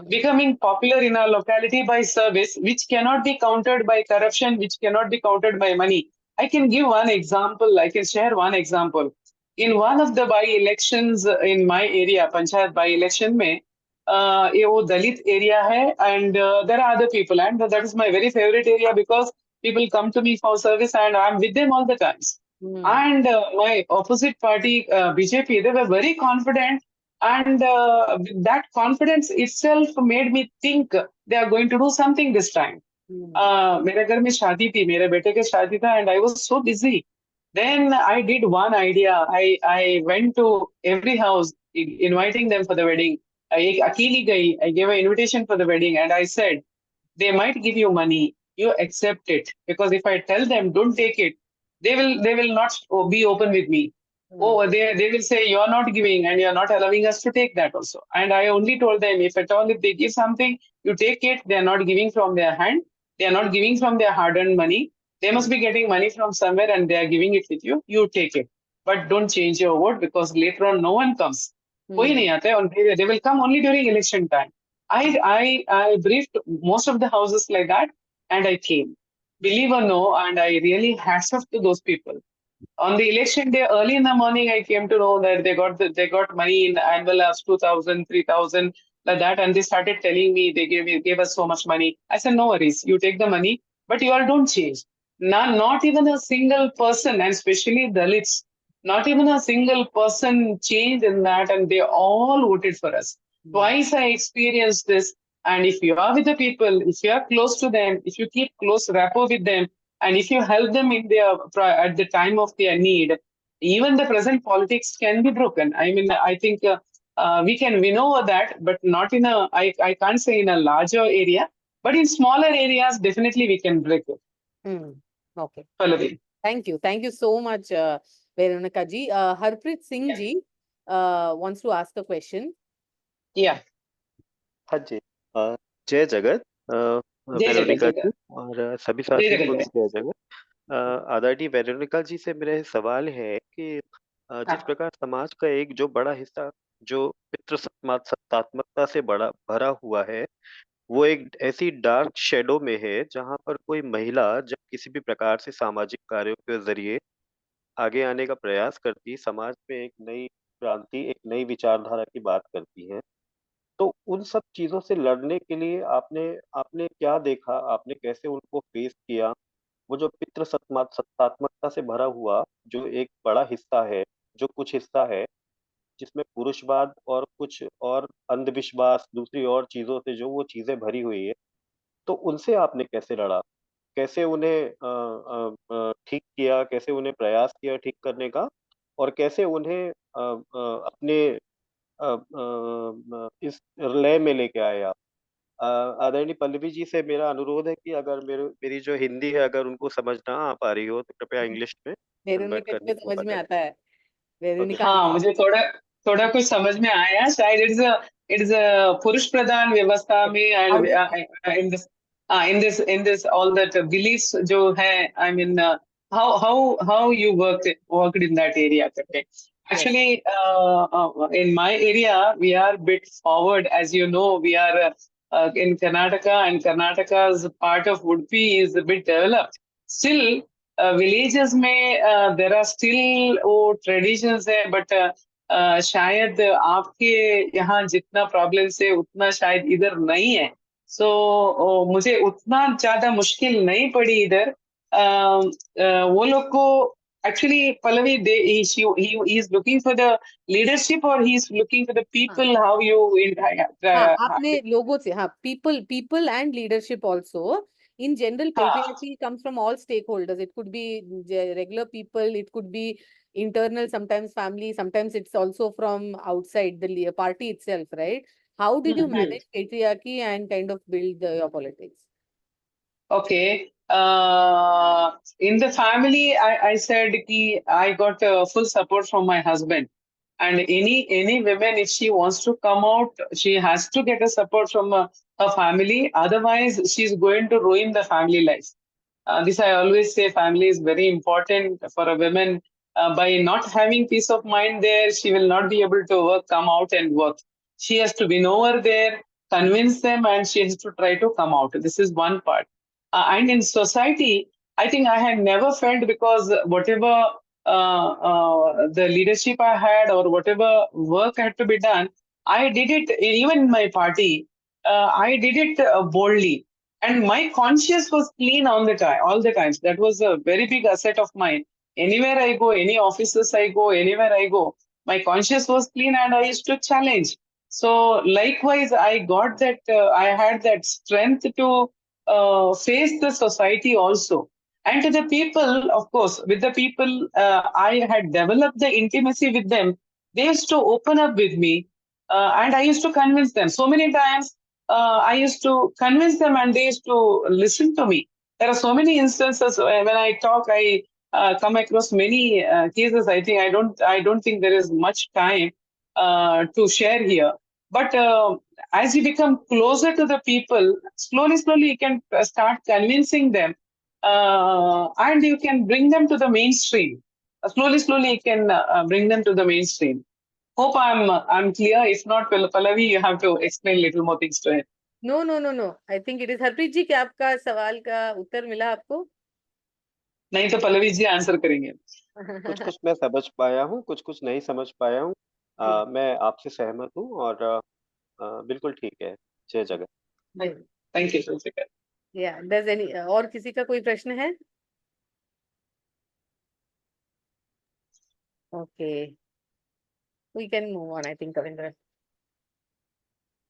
Becoming popular in our locality by service, which cannot be countered by corruption, which cannot be countered by money. I can give one example. I can share one example. In one of the by-elections in my area, Panchayat by-election में, ये वो Dalit area है, and there are other people, and that is my very favorite area because people come to me for service and I'm with them all the times. And my opposite party, BJP, they were very confident, and that confidence itself made me think they are going to do something this time. मेरे घर में शादी थी, मेरे बेटे के शादी था, and I was so busy. Then I did one idea. I went to every house inviting them for the wedding. I अकेली गई. I gave an invitation for the wedding, and I said, they might give you money. You accept it, because if I tell them don't take it, they will not be open with me. Oh, they will say you're not giving and you're not allowing us to take that also. And I only told them, if at all if they give something, you take it. They are not giving from their hand. They are not giving from their hard-earned money. They must be getting money from somewhere and they are giving it with you. You take it, but don't change your vote, because later on no one comes. कोई नहीं आता है, and they will come only during election time. I briefed most of the houses like that, and I came. Believe or no, and I really hats off to those people. On the election day, early in the morning, I came to know that they got money in envelopes, 2,000, 3,000, like that, and they started telling me they gave us so much money. I said, no worries, you take the money, but you all don't change. Not even a single person, and especially Dalits, not even a single person changed in that, and they all voted for us. Twice I experienced this, and if you are with the people, if you are close to them, if you keep close rapport with them, and if you help them in their at the time of their need, even the present politics can be broken. I mean, I think we can win over that, but not in a, I can't say in a larger area, but in smaller areas, definitely we can break it. Okay. Pallavi. Thank you. Thank you so much, Veronica ji. Harpreet Singh ji wants to ask a question. Yeah. हाँ जी। जय जगत जय Veronica जगत। जी और सभी जय साथियों को भी जगत। जय जगत। आदरणीय वेरोनिका जी से मेरा सवाल है कि जिस प्रकार समाज का एक जो बड़ा हिस्सा जो सत्तात्मकता से भरा हुआ है, वो एक ऐसी डार्क शेडो में है जहाँ पर कोई महिला जब किसी भी प्रकार से सामाजिक कार्यों के जरिए आगे आने का प्रयास करती, समाज में एक नई क्रांति, एक नई विचारधारा की बात करती है। तो उन सब चीज़ों से लड़ने के लिए आपने आपने क्या देखा? आपने कैसे उनको फेस किया? वो जो सत्तात्मकता से भरा हुआ जो एक बड़ा हिस्सा है, जो कुछ हिस्सा है, जिसमें पुरुषवाद और कुछ और अंधविश्वास, दूसरी और चीज़ों से जो वो चीज़ें भरी हुई है, तो उनसे आपने कैसे लड़ा? कैसे उन्हें ठीक किया? कैसे उन्हें प्रयास किया ठीक करने का? और कैसे उन्हें अपने इस लय में लेके आए आप? आदरणीय पल्लवी जी से मेरा अनुरोध है कि अगर मेरी जो हिंदी है अगर उनको समझ ना आ पा रही हो तो कृपया इंग्लिश में कन्वर्ट वेरोनिका करने को की समझ मौका में दें। आता है। वेरोनिका हाँ, मुझे थोड़ा थोड़ा कुछ समझ में आया शायद। इट्स अ पुरुष प्रधान व्यवस्था में How do and in this all that beliefs जो है, I mean how you worked in that area करके. Actually, in my area, we are bit forward. As you know, we are in Karnataka, and Karnataka's part of Udupi is a bit developed. Still, villages में there are still वो traditions है, but शायद आपके यहाँ जितना problems है उतना शायद इधर नहीं है. So मुझे उतना ज्यादा मुश्किल नहीं पड़ी इधर. वो लोग को actually Pallavi, he is looking for the leadership, or he is looking for the people. How you हाँ, आपने लोगों से, हाँ, people and leadership also. In general, patriarchy comes from all stakeholders. It could be regular people, it could be internal, sometimes family, sometimes it's also from outside the party itself, right? How did you manage patriarchy and kind of build your politics? Okay. In the family, I said ki I got full support from my husband. And any woman, if she wants to come out, she has to get a support from her family. Otherwise, she's going to ruin the family life. This I always say, family is very important for a woman. By not having peace of mind there, she will not be able to come out and work. She has to win over there, convince them, and she has to try to come out. This is one part. And in society, I think I had never felt, because whatever the leadership I had or whatever work had to be done, I did it. Even in my party, I did it boldly, and my conscience was clean all the time. That was a very big asset of mine. Anywhere I go, any offices I go, anywhere I go, my conscience was clean, and I used to challenge. So likewise, I got that. I had that strength to face the society also. And to the people, of course, with the people, I had developed the intimacy with them. They used to open up with me, and I used to convince them. So many times, I used to convince them, and they used to listen to me. There are so many instances when I talk, I come across many cases. I think I don't think there is much time to share here. But as you become closer to the people, slowly you can start convincing them, and you can bring them to the mainstream. Slowly you can bring them to the mainstream. Hope I'm clear. If not, Pallavi, you have to explain little more things to it. No no no no, I think it is Harpreet ji, क्या आपका सवाल का उत्तर मिला आपको? नहीं तो Pallavi ji answer करेंगे। कुछ कुछ मैं समझ पाया हूँ, कुछ कुछ नहीं समझ पाया हूँ। जी, मैं आपसे सहमत हूँ और बिल्कुल ठीक है। जय जगत। Thank you Shikhar. Yeah does any और किसी का कोई प्रश्न है? Okay, we can move on, I think, Kavindra.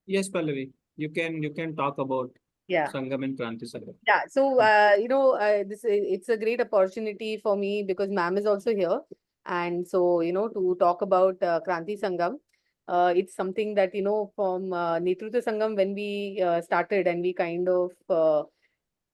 Yes, Pallavi, you can talk about या Sangam and Kranti Sangam. Yeah, so it's a great opportunity for me because ma'am is also here, and so to talk about Kranti Sangam. It's something that from Netrutva Sangam, when we started, and we kind of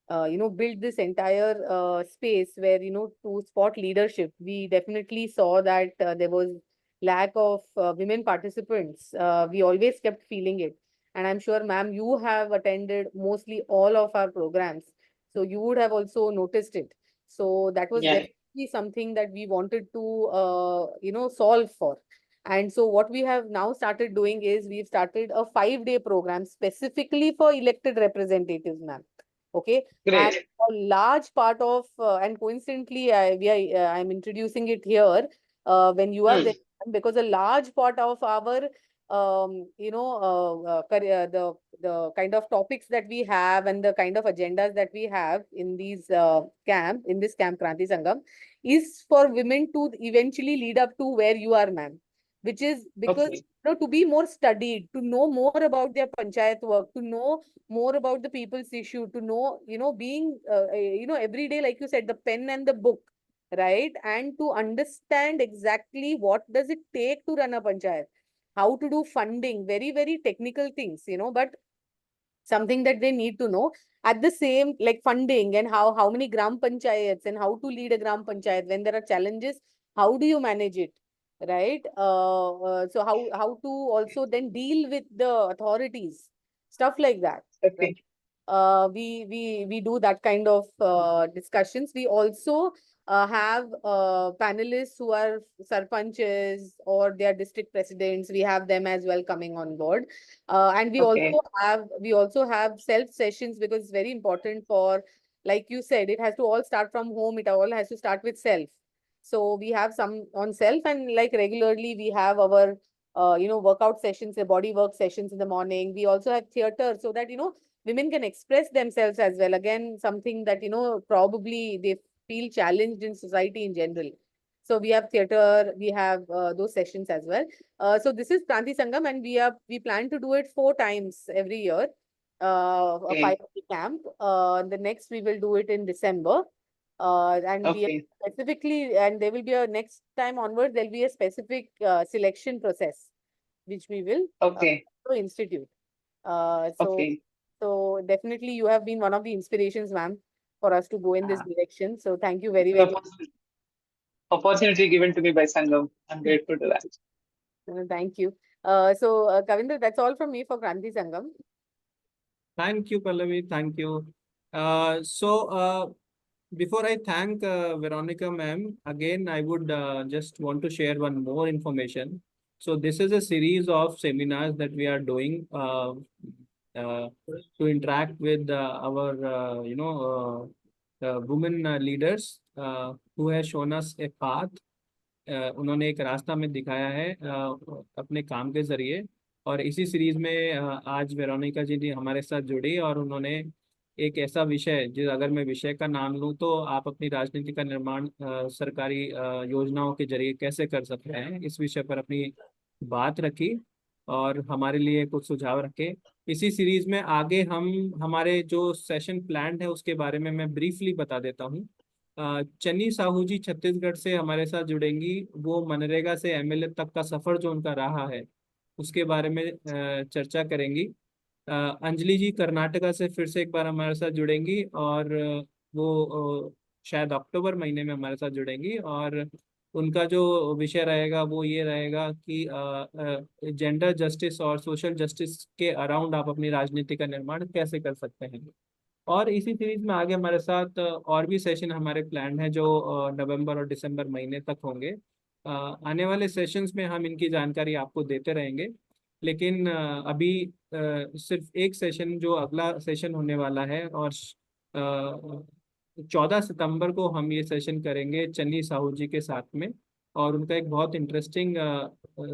build this entire space where to spot leadership. We definitely saw that there was lack of women participants. We always kept feeling it, and I'm sure, ma'am, you have attended mostly all of our programs, so you would have also noticed it. So that was Yeah. definitely something that we wanted to solve for. And so what we have now started doing is we've started a 5-day program specifically for elected representatives, ma'am. Okay, and Great. a large part of and coincidentally I'm introducing it here when you are Hmm. there, because a large part of our the kind of topics that we have and the kind of agendas that we have in these in this camp Kranti Sangam is for women to eventually lead up to where you are, ma'am, which is because Okay. to be more studied, to know more about their panchayat work, to know more about the people's issue, to know, being, every day, like you said, the pen and the book, right? And to understand exactly what does it take to run a panchayat, how to do funding, very, very technical things, but something that they need to know at the same, like funding and how many gram panchayats and how to lead a gram panchayat when there are challenges, how do you manage it, right? So how to also then deal with the authorities, stuff like that, right? Okay. We do that kind of discussions. We also have panelists who are sarpanches or they are district presidents. We have them as well coming on board, and Okay. we also have self sessions, because it's very important for, like you said, it has to all start from home. It all has to start with self. So we have some on self, and like regularly we have our workout sessions, the body work sessions in the morning. We also have theater, so that women can express themselves as well. Again, something that probably they feel challenged in society in general. So we have theater, we have those sessions as well. So this is Kranti Sangam, and we plan to do it 4 times every year. A Okay. 5-day camp. The next we will do it in December. And we are Okay. specifically, and there will be a next time onwards, there'll be a specific selection process which we will Okay. institute. So Okay. so definitely you have been one of the inspirations, ma'am, for us to go in this Uh, direction. So thank you very, the very much. opportunity given to me by Sangam. I'm grateful to that. Thank you. So Kavindra, that's all from me for Kranti Sangam. Thank you, Pallavi. Thank you. Before I thank Veronica ma'am, again, I would just want to share one more information. So this is a series of seminars that we are doing to interact with our, women leaders who has shown us a path. उन्होंने एक रास्ता में दिखाया है अपने काम के जरिए, और इसी सीरीज में आज वेरोनिका जी ने हमारे साथ जुड़ी और उन्होंने एक ऐसा विषय, जो अगर मैं विषय का नाम लूँ तो आप अपनी राजनीति का निर्माण सरकारी योजनाओं के जरिए कैसे कर सकते हैं, इस विषय पर अपनी बात रखी और हमारे लिए कुछ सुझाव रखे। इसी सीरीज में आगे हम हमारे जो सेशन प्लान है उसके बारे में मैं ब्रीफली बता देता हूँ। चन्नी साहू जी छत्तीसगढ़ से हमारे साथ जुड़ेंगी। वो मनरेगा से एमएलए तक का सफर जो उनका रहा है उसके बारे में चर्चा करेंगी। अंजलि जी कर्नाटका से फिर से एक बार हमारे साथ जुड़ेंगी और वो शायद अक्टूबर महीने में हमारे साथ जुड़ेंगी, और उनका जो विषय रहेगा वो ये रहेगा कि जेंडर जस्टिस और सोशल जस्टिस के अराउंड आप अपनी राजनीति का निर्माण कैसे कर सकते हैं। और इसी सीरीज में आगे हमारे साथ और भी सेशन हमारे प्लान है जो नवंबर और दिसंबर महीने तक होंगे। आने वाले सेशंस में हम इनकी जानकारी आपको देते रहेंगे, लेकिन अभी सिर्फ एक सेशन, जो अगला सेशन होने वाला है, और 14 सितंबर को हम ये सेशन करेंगे चन्नी साहू जी के साथ में। और उनका एक बहुत इंटरेस्टिंग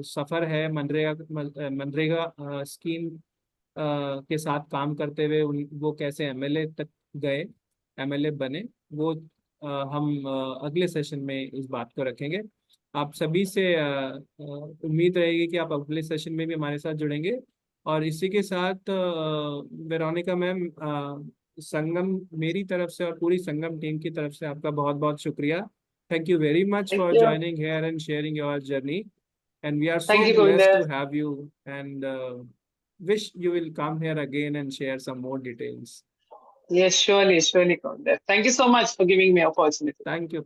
सफ़र है मनरेगा स्कीम के साथ काम करते हुए। वो कैसे एमएलए तक गए, एमएलए बने, वो हम अगले सेशन में इस बात को रखेंगे। आप सभी से उम्मीद रहेगी कि आप अगले सेशन में भी हमारे साथ जुड़ेंगे। और इसी के साथ वेरोनिका मैम, संगम मेरी तरफ से और पूरी संगम टीम की तरफ से आपका बहुत बहुत शुक्रिया। Thank you very much Thank for you. joining here and sharing your journey. And we are so Thank you, blessed Govinder. to have you, and wish you will come here again and share some more details. Yes, surely, Govinder. Thank you so much for giving me opportunity. Thank you.